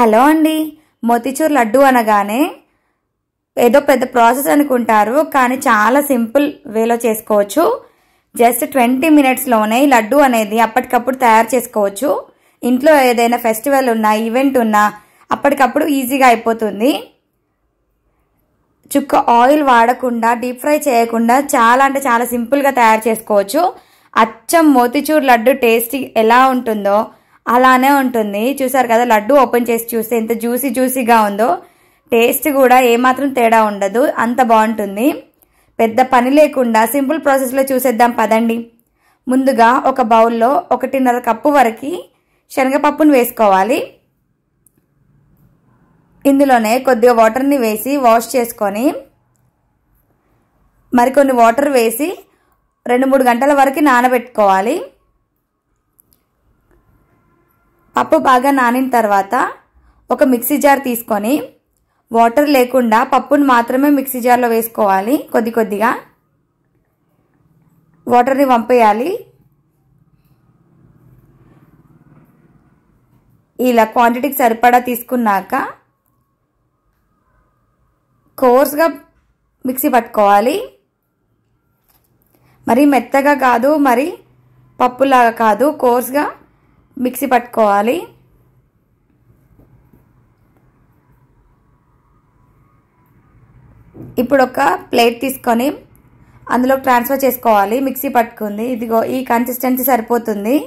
Hello అండి, మోతీచూర్ లడ్డు అనగానే ఏదో పెద్ద ప్రాసెస్ అనుకుంటారు, కానీ చాలా సింపుల్ వేలో చేసుకోవచ్చు. జస్ట్ 20 మినిట్స్లోనే ఈ లడ్డు అనేది అప్పటికప్పుడు తయారు చేసుకోవచ్చు. ఇంట్లో ఏదైనా ఫెస్టివల్ ఉన్నా, ఈవెంట్ ఉన్నా అప్పటికప్పుడు ఈజీగా అయిపోతుంది. చుక్క ఆయిల్ వాడకుండా, డీప్ ఫ్రై చేయకుండా చాలా అంటే చాలా సింపుల్గా తయారు చేసుకోవచ్చు. అచ్చం మోతీచూర్ లడ్డు టేస్ట్ ఎలా ఉంటుందో అలానే ఉంటుంది. చూసారు కదా, లడ్డు ఓపెన్ చేసి చూస్తే ఎంత జ్యూసీగా ఉందో. టేస్ట్ కూడా ఏమాత్రం తేడా ఉండదు, అంత బాగుంటుంది. పెద్ద పని లేకుండా సింపుల్ ప్రాసెస్లో చూసేద్దాం పదండి. ముందుగా ఒక బౌల్లో 1.5 కప్పు వరకు శనగపప్పును వేసుకోవాలి. ఇందులోనే కొద్దిగా వాటర్ని వేసి వాష్ చేసుకొని మరికొన్ని వాటర్ వేసి 2-3 గంటల వరకు నానబెట్టుకోవాలి. పప్పు బాగా నానిన తర్వాత ఒక మిక్సీ జార్ తీసుకొని వాటర్ లేకుండా పప్పును మాత్రమే మిక్సీ జార్లో వేసుకోవాలి. కొద్దిగా వాటర్ని వంపేయాలి. ఇలా క్వాంటిటీకి సరిపడా తీసుకున్నాక కోర్స్గా మిక్సీ పట్టుకోవాలి. మరి మెత్తగా కాదు, మరి పప్పులాగా కాదు, కోర్స్గా మిక్సీ పట్టుకోవాలి. ఇప్పుడు ఒక ప్లేట్ తీసుకొని అందులో ట్రాన్స్ఫర్ చేసుకోవాలి. మిక్సీ పట్టుకుంది, ఇదిగో ఈ కన్సిస్టెన్సీ సరిపోతుంది.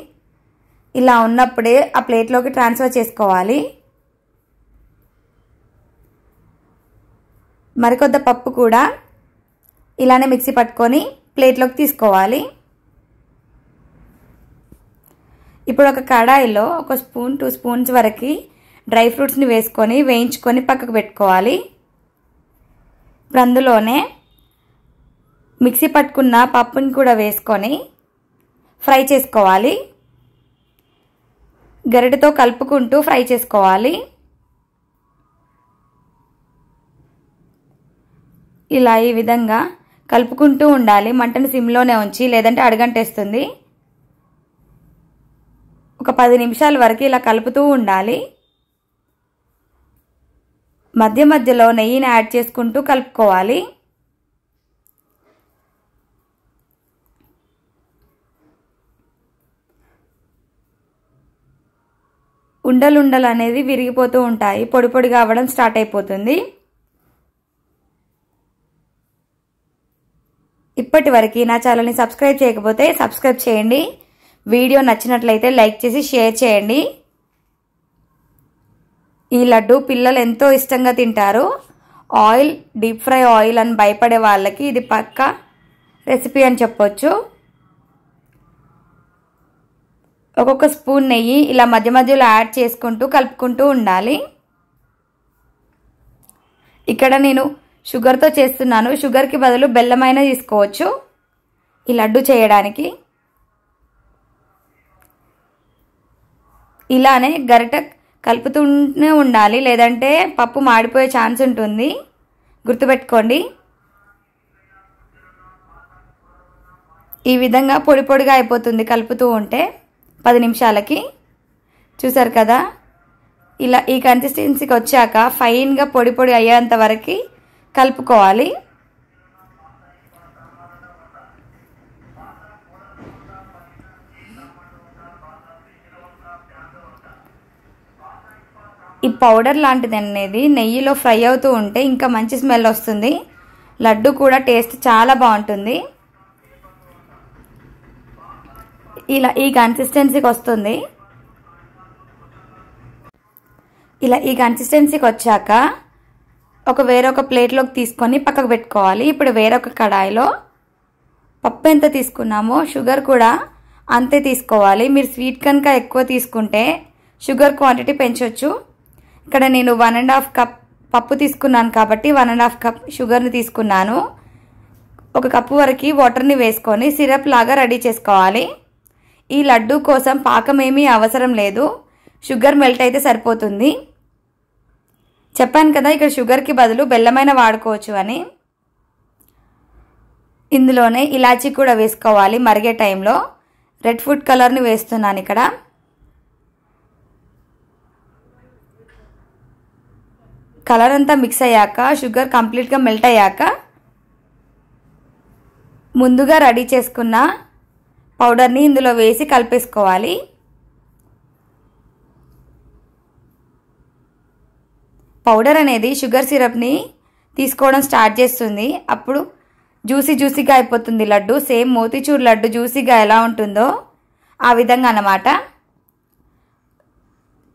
ఇలా ఉన్నప్పుడే ఆ ప్లేట్లోకి ట్రాన్స్ఫర్ చేసుకోవాలి. మరికొద్ది పప్పు కూడా ఇలానే మిక్సీ పట్టుకొని ప్లేట్లోకి తీసుకోవాలి. ఇప్పుడు ఒక కడాయిలో 1 స్పూన్ 2 స్పూన్స్ వరకు డ్రై ఫ్రూట్స్ని వేసుకొని వేయించుకొని పక్కకు పెట్టుకోవాలి. ఇప్పుడు అందులోనే మిక్సీ పట్టుకున్న పప్పుని కూడా వేసుకొని ఫ్రై చేసుకోవాలి. గరిటెతో కలుపుకుంటూ ఫ్రై చేసుకోవాలి. ఇలా ఈ విధంగా కలుపుకుంటూ ఉండాలి. మంటను సిమ్లోనే ఉంచి, లేదంటే అడుగంటేస్తుంది. ఒక 10 నిమిషాల వరకు ఇలా కలుపుతూ ఉండాలి. మధ్యలో నెయ్యిని యాడ్ చేసుకుంటూ కలుపుకోవాలి. ఉండలు అనేది విరిగిపోతూ ఉంటాయి, పొడిగా అవ్వడం స్టార్ట్ అయిపోతుంది. ఇప్పటి వరకు నా ఛానల్ని సబ్స్క్రైబ్ చేయకపోతే సబ్స్క్రైబ్ చేయండి. వీడియో నచ్చినట్లయితే లైక్ చేసి షేర్ చేయండి. ఈ లడ్డు పిల్లలు ఎంతో ఇష్టంగా తింటారు. డీప్ ఫ్రై ఆయిల్ అని భయపడే వాళ్ళకి ఇది పక్కా రెసిపీ అని చెప్పొచ్చు. ఒక్కొక్క స్పూన్ నెయ్యి ఇలా మధ్యలో యాడ్ చేసుకుంటూ కలుపుకుంటూ ఉండాలి. ఇక్కడ నేను షుగర్తో చేస్తున్నాను. షుగర్కి బదులు బెల్లమైనా తీసుకోవచ్చు ఈ లడ్డు చేయడానికి. ఇలానే గరిట కలుపుతూనే ఉండాలి, లేదంటే పప్పు మాడిపోయే ఛాన్స్ ఉంటుంది, గుర్తుపెట్టుకోండి. ఈ విధంగా పొడిగా అయిపోతుంది కలుపుతూ ఉంటే 10 నిమిషాలకి. చూసారు కదా, ఇలా ఈ కన్సిస్టెన్సీకి వచ్చాక ఫైన్గా పొడి అయ్యేంత వరకు కలుపుకోవాలి. ఈ పౌడర్ లాంటిది అనేది నెయ్యిలో ఫ్రై అవుతూ ఉంటే ఇంకా మంచి స్మెల్ వస్తుంది. లడ్డు కూడా టేస్ట్ చాలా బాగుంటుంది. ఇలా ఈ కన్సిస్టెన్సీకి వస్తుంది. ఇలా ఈ కన్సిస్టెన్సీకి వచ్చాక వేరొక ప్లేట్లోకి తీసుకొని పక్కకు పెట్టుకోవాలి. ఇప్పుడు వేరొక కడాయిలో పప్పు ఎంత తీసుకున్నామో షుగర్ కూడా అంతే తీసుకోవాలి. మీరు స్వీట్ కనుక ఎక్కువ తీసుకుంటే షుగర్ క్వాంటిటీ పెంచవచ్చు. ఇక్కడ నేను 1.5 కప్ పప్పు తీసుకున్నాను కాబట్టి 1.5 కప్ షుగర్ని తీసుకున్నాను. 1 కప్పు వరకు వాటర్ని వేసుకొని సిరప్ లాగా రెడీ చేసుకోవాలి. ఈ లడ్డు కోసం పాకం ఏమీ అవసరం లేదు, షుగర్ మెల్ట్ అయితే సరిపోతుంది. చెప్పాను కదా, ఇక్కడ షుగర్కి బదులు బెల్లమైన వాడుకోవచ్చు అని. ఇందులోనే ఇలాచీ కూడా వేసుకోవాలి. మరిగే టైంలో రెడ్ ఫుడ్ కలర్ని వేస్తున్నాను ఇక్కడ. కలర్ అంతా మిక్స్ అయ్యాక షుగర్ కంప్లీట్గా మెల్ట్ అయ్యాక ముందుగా రెడీ చేసుకున్న పౌడర్ని ఇందులో వేసి కలిపేసుకోవాలి. పౌడర్ అనేది షుగర్ సిరప్ని తీసుకోవడం స్టార్ట్ చేస్తుంది. అప్పుడు జ్యూసీగా అయిపోతుంది లడ్డు. సేమ్ మోతీచూర్ లడ్డు జ్యూసీగా ఎలా ఉంటుందో ఆ విధంగా అన్నమాట.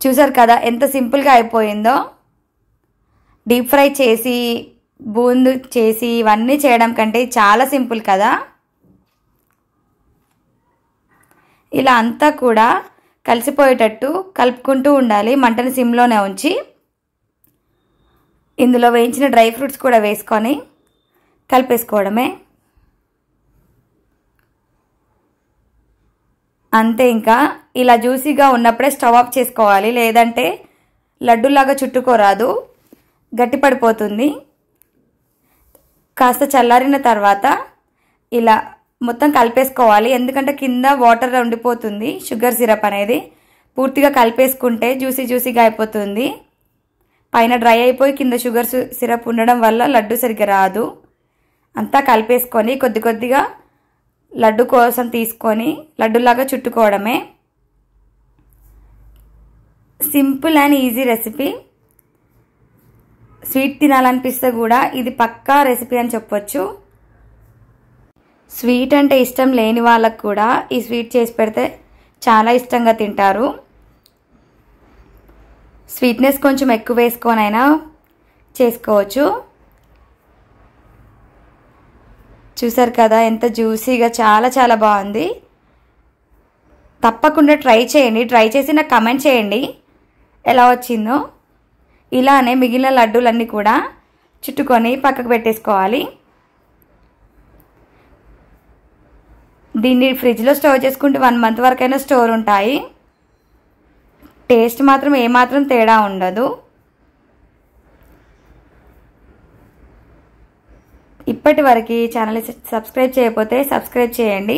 చూసారు కదా ఎంత సింపుల్గా అయిపోయిందో. డీప్ ఫ్రై చేసి బూందు చేసి ఇవన్నీ చేయడం కంటే చాలా సింపుల్ కదా. ఇలా అంతా కూడా కలిసిపోయేటట్టు కలుపుకుంటూ ఉండాలి. మంటని సిమ్లోనే ఉంచి ఇందులో వేయించిన డ్రై ఫ్రూట్స్ కూడా వేసుకొని కలిపేసుకోవడమే. అంతే. ఇంకా ఇలా జ్యూసీగా ఉన్నప్పుడే స్టవ్ ఆఫ్ చేసుకోవాలి, లేదంటే లడ్డూలాగా చుట్టుకోరాదు, గట్టిపడిపోతుంది. కాస్త చల్లారిన తర్వాత ఇలా మొత్తం కలిపేసుకోవాలి. ఎందుకంటే కింద వాటర్ ఉండిపోతుంది షుగర్ సిరప్ అనేది. పూర్తిగా కలిపేసుకుంటే జ్యూసీగా అయిపోతుంది. పైన డ్రై అయిపోయి కింద షుగర్ సిరప్ ఉండడం వల్ల లడ్డు సరిగ్గా రాదు. అంతా కలిపేసుకొని కొద్దిగా లడ్డు కోసం తీసుకొని లడ్డులాగా చుట్టుకోవడమే. Simple and easy recipe. Sweet తినాలనిపిస్తే కూడా ఇది పక్కా రెసిపీ అని చెప్పొచ్చు. స్వీట్ అంటే ఇష్టం లేని వాళ్ళకు కూడా ఈ స్వీట్ చేసి పెడితే చాలా ఇష్టంగా తింటారు. స్వీట్నెస్ కొంచెం ఎక్కువ వేసుకొనైనా చేసుకోవచ్చు. చూసారు కదా ఎంత జ్యూసీగా, చాలా బాగుంది. తప్పకుండా ట్రై చేయండి. ట్రై చేసి నాకు కమెంట్ చేయండి ఎలా వచ్చిందో. ఇలానే మిగిలిన లడ్డూలన్నీ కూడా చుట్టుకొని పక్కకు పెట్టేసుకోవాలి. దీన్ని ఫ్రిడ్జ్లో స్టోర్ చేసుకుంటే 1 మంత్ వరకైనా స్టోర్ ఉంటాయి. టేస్ట్ మాత్రం ఏమాత్రం తేడా ఉండదు. ఇప్పటి వరకు ఛానల్ని సబ్స్క్రైబ్ చేయకపోతే సబ్స్క్రైబ్ చేయండి.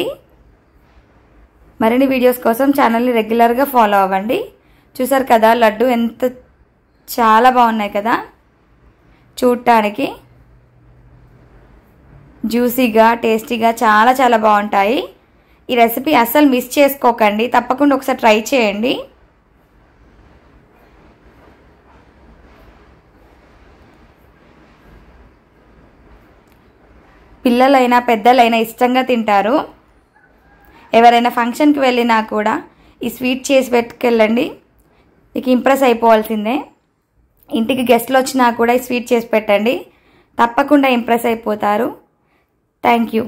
మరిన్ని వీడియోస్ కోసం ఛానల్ని రెగ్యులర్గా ఫాలో అవ్వండి. చూసారు కదా లడ్డు ఎంత చాలా బాగున్నాయి కదా. చూడటానికి జ్యూసీగా టేస్టీగా చాలా బాగుంటాయి. ఈ రెసిపీ అస్సలు మిస్ చేసుకోకండి. తప్పకుండా ఒకసారి ట్రై చేయండి. పిల్లలైనా పెద్దలైనా ఇష్టంగా తింటారు. ఎవరైనా ఫంక్షన్కి వెళ్ళినా కూడా ఈ స్వీట్ చేసి పెట్టుకెళ్ళండి, మీకు ఇంప్రెస్ అయిపోవాల్సిందే. ఇంటికి గెస్ట్లు వచ్చినా కూడా ఈ స్వీట్ చేసి పెట్టండి, తప్పకుండా ఇంప్రెస్ అయిపోతారు. Thank you.